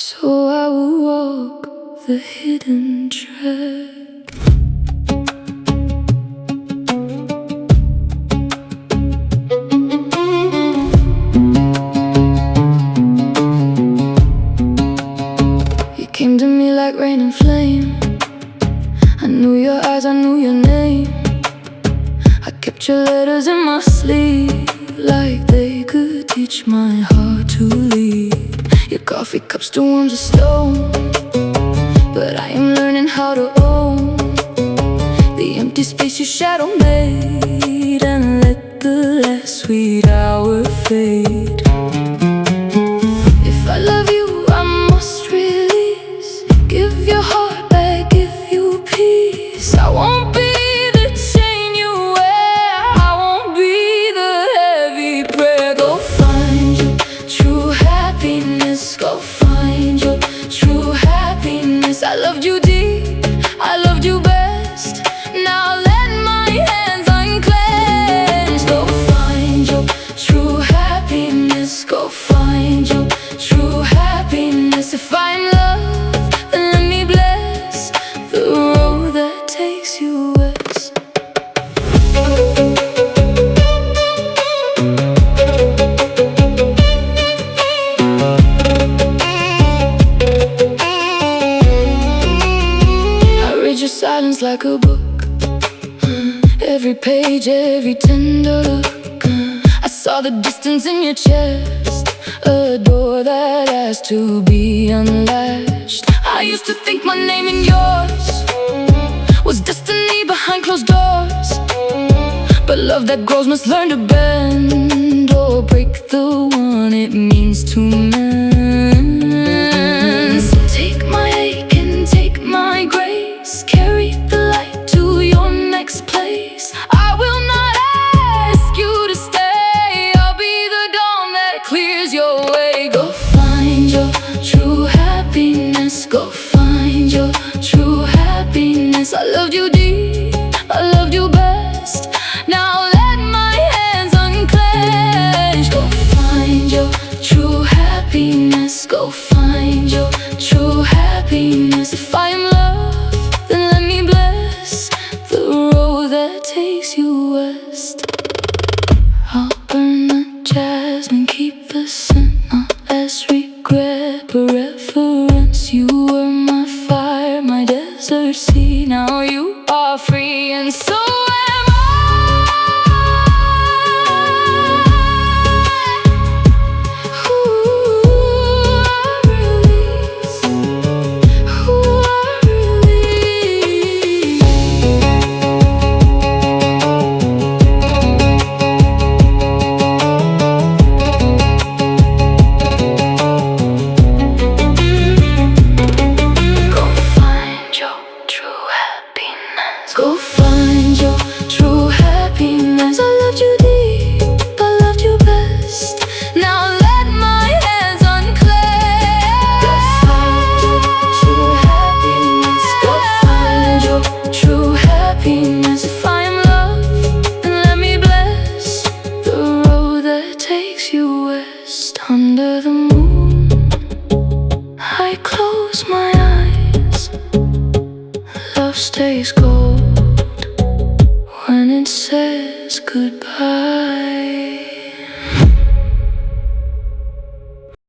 So I will walk the hidden track. You came to me like rain and flame. I knew your eyes, I knew your name. I kept your letters in my sleeve, like they could teach my heart to lead. Your coffee cups to warm the stone, but I am learning how to own the empty space your shadow made, and let the last sweet hour fade. If I love you, I must release. Give your heart back, give you peace. I won't be the chain you wear, I won't be the heavy prayer. Go find your true happiness, go find your true happiness. I loved you deep, I loved you best. Now let my hands unclench. Go find your true happiness, go find your true happiness. If I'm loved, then let me bless the road that takes you west. I read your silence like a book, every page, every tender look. I saw the distance in your chest, a door that has to be unlatched. I used to think my name and yours was destiny behind closed doors, but love that grows must learn to bend or break the one it means to mend. So take my ache and take my grace, carry the light to your next place. I will not ask you to stay, I'll be the dawn that clears your way. Go find your true happiness, go find your true happiness. I loved you deep, I loved you best. Now let my hands unclench. Go find your true happiness, go find your true happiness. If I am loved, then let me bless the road that takes you west. I'll burn the jasmine, keep the scent, not as regret but reference. You were my fire, my desert sea. Now you are free, and so am I. Ooh, I release. Ooh, I release. Go find your true happiness, go find your true happiness. I loved you deep, I loved you best. Now let my hands unclench. Go find your true happiness, go find your true happiness. If I am loved, then let me bless the road that takes you west. Under the moon, I close my eyes. Love stays cold when it says goodbye.